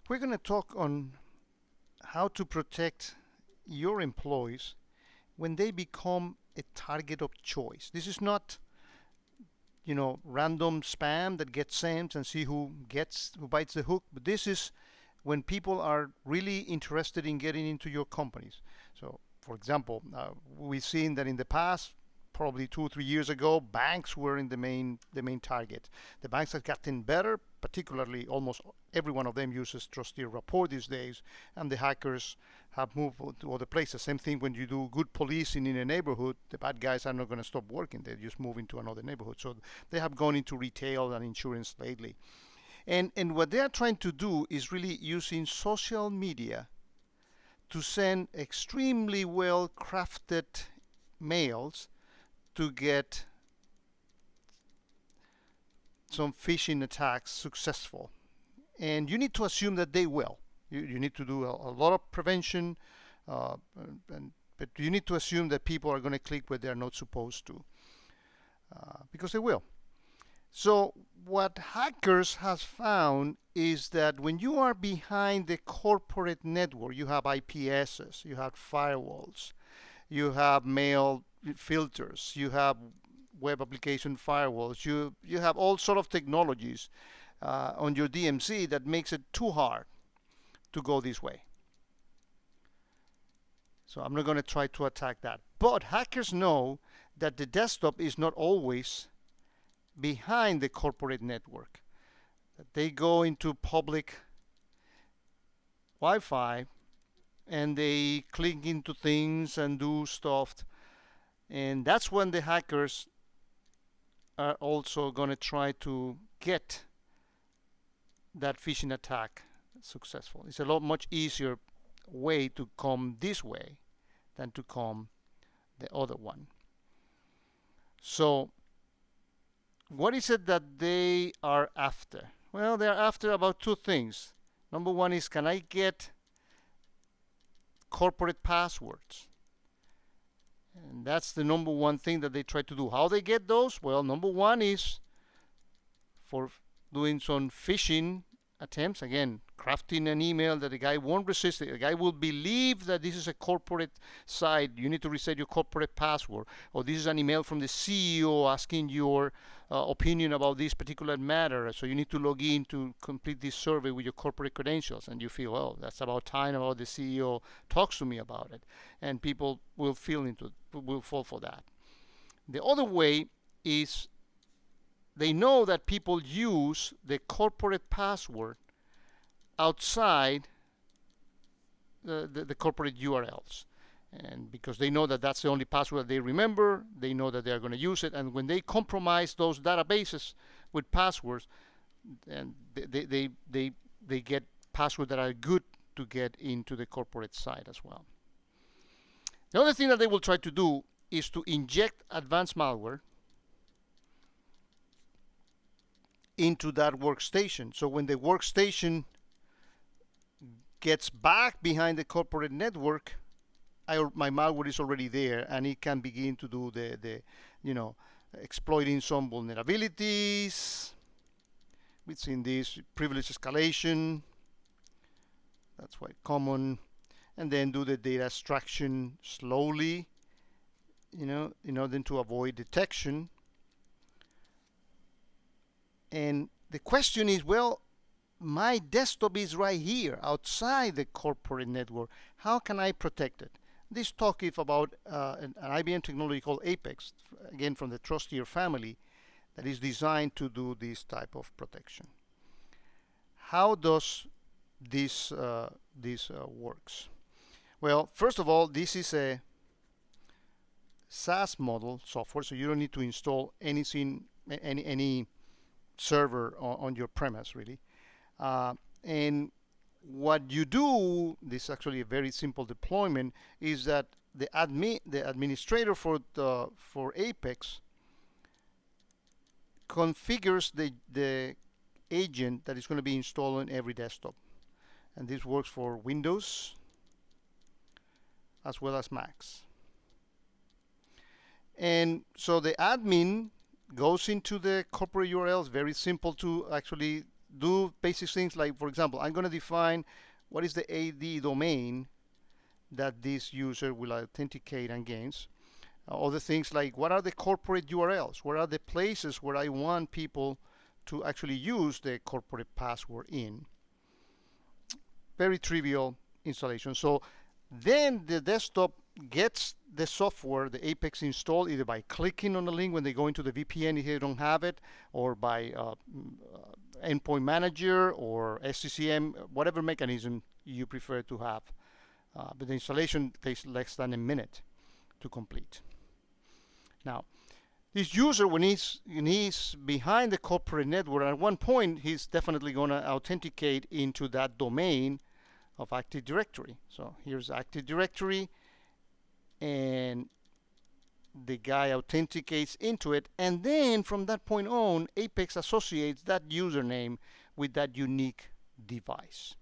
We're going to talk on how to protect your employees when they become a target of choice. This is not, random spam that gets sent and see who bites the hook, but this is when people are really interested in getting into your companies. So, for example, we've seen that in the past, probably 2 or 3 years ago, banks were in the main target. The banks have gotten better, particularly almost every one of them uses Trusteer rapport these days, and the hackers have moved to other places. Same thing when you do good policing in a neighborhood, the bad guys are not going to stop working. They just move into another neighborhood. So they have gone into retail and insurance lately. And what they are trying to do is really using social media to send extremely well crafted mails to get some phishing attacks successful. And you need to assume that they will. You need to do a lot of prevention, uh, but you need to assume that people are going to click where they're not supposed to, because they will. So what hackers has found is that when you are behind the corporate network, you have IPSs, you have firewalls, you have mail filters, you have web application firewalls, you have all sort of technologies on your DMZ that makes it too hard to go this way. So I'm not going to try to attack that. But hackers know that the desktop is not always behind the corporate network. That they go into public Wi-Fi and they click into things and do stuff. And that's when the hackers are also going to try to get that phishing attack successful. It's a lot much easier way to come this way than to come the other one. So what is it that they are after? Well, they're after about two things. Number one is, can I get corporate passwords? And that's the number one thing that they try to do. How they get those? Well, number one is for doing some phishing attempts. Again, crafting an email that the guy won't resist it. The guy will believe that this is a corporate site. You need to reset your corporate password. Or this is an email from the CEO asking your opinion about this particular matter. So you need to log in to complete this survey with your corporate credentials. And you feel, oh, that's about time about the CEO talks to me about it. And people will fall for that. The other way is they know that people use the corporate password outside the corporate URLs. And because they know that that's the only password they remember, they know that they're going to use it. And when they compromise those databases with passwords, and they get passwords that are good to get into the corporate site as well. The other thing that they will try to do is to inject advanced malware into that workstation. So when the workstation gets back behind the corporate network, my malware is already there, and it can begin to do the exploiting some vulnerabilities. We've seen this privilege escalation. That's quite common. And then do the data extraction slowly, in order to avoid detection. And the question is, well, my desktop is right here outside the corporate network. How can I protect it? This talk is about an IBM technology called Apex, again from the Trusteer family, that is designed to do this type of protection. How does this works? Well, first of all, this is a SaaS model software, so you don't need to install anything, any server on your premise, really. And what you do, this is actually a very simple deployment, is that the administrator for Apex configures the agent that is going to be installed on every desktop. And this works for Windows as well as Macs. And so the admin goes into the corporate URL. It's very simple to actually do basic things like, for example, I'm going to define what is the AD domain that this user will authenticate against. Other things like, what are the corporate URLs? What are the places where I want people to actually use the corporate password in? Very trivial installation. So then the desktop gets the software, the Apex installed, either by clicking on the link when they go into the VPN if they don't have it, or by endpoint manager or SCCM, whatever mechanism you prefer to have. But the installation takes less than a minute to complete. Now, this user, when he's behind the corporate network, at one point he's definitely going to authenticate into that domain of Active Directory. So here's Active Directory, and the guy authenticates into it, and then from that point on, Apex associates that username with that unique device.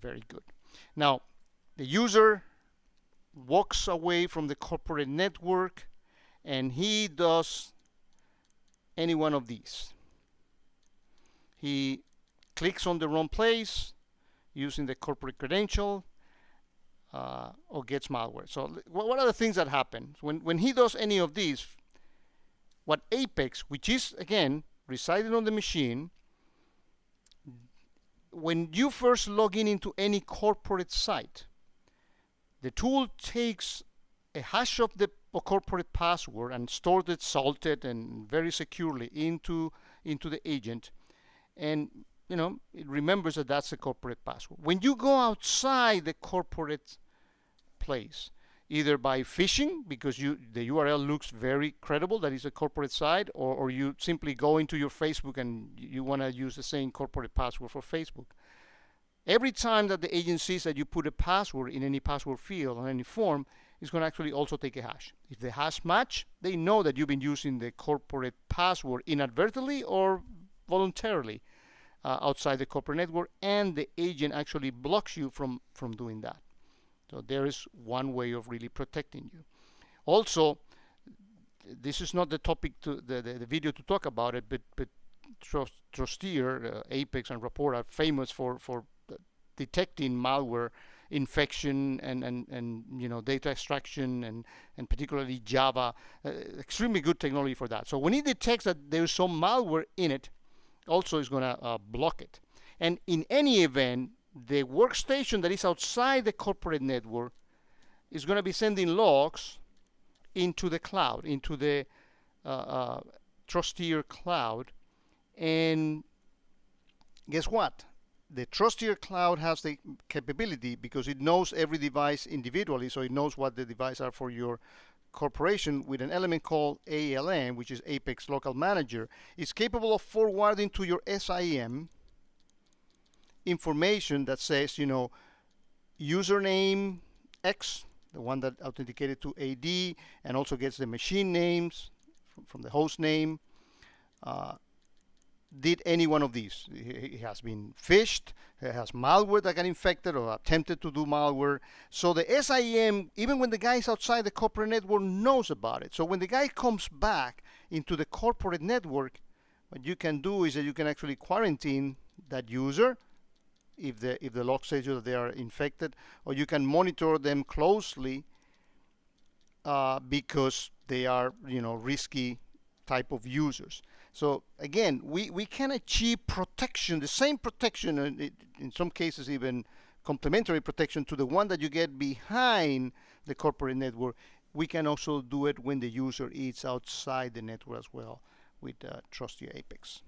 Very good. Now, the user walks away from the corporate network, and he does any one of these. He clicks on the wrong place using the corporate credential, or gets malware. So what are the things that happen? When he does any of these, what Apex, which is, again, residing on the machine, when you first log in into any corporate site, the tool takes a hash of the corporate password and stores it salted and very securely into the agent, and it remembers that that's a corporate password. When you go outside the corporate place, either by phishing, because the URL looks very credible, that is a corporate site, or you simply go into your Facebook and you want to use the same corporate password for Facebook. Every time that the agent sees that you put a password in any password field on any form, it's going to actually also take a hash. If the hash match, they know that you've been using the corporate password inadvertently or voluntarily outside the corporate network, and the agent actually blocks you from doing that. So there is one way of really protecting you. Also, this is not the topic the video to talk about it, but Trusteer, Apex, and Rapport are famous for detecting malware infection and data extraction and particularly Java. Extremely good technology for that. So when it detects that there's some malware in it, also is going to block it. And in any event, the workstation that is outside the corporate network is going to be sending logs into the cloud, into the Trusteer cloud. And guess what? The Trusteer cloud has the capability, because it knows every device individually, so it knows what the devices are for your corporation, with an element called ALM, which is Apex Local Manager. It's capable of forwarding to your SIEM information that says, username X, the one that authenticated to AD, and also gets the machine names from the host name. Did any one of these? It has been phished, it has malware that got infected or attempted to do malware. So the SIEM, even when the guy is outside the corporate network, knows about it. So when the guy comes back into the corporate network, what you can do is that you can actually quarantine that user if the log says that they are infected, or you can monitor them closely because they are risky type of users. So again, we can achieve protection, the same protection, in some cases even complementary protection to the one that you get behind the corporate network. We can also do it when the user is outside the network as well with Trusteer Apex.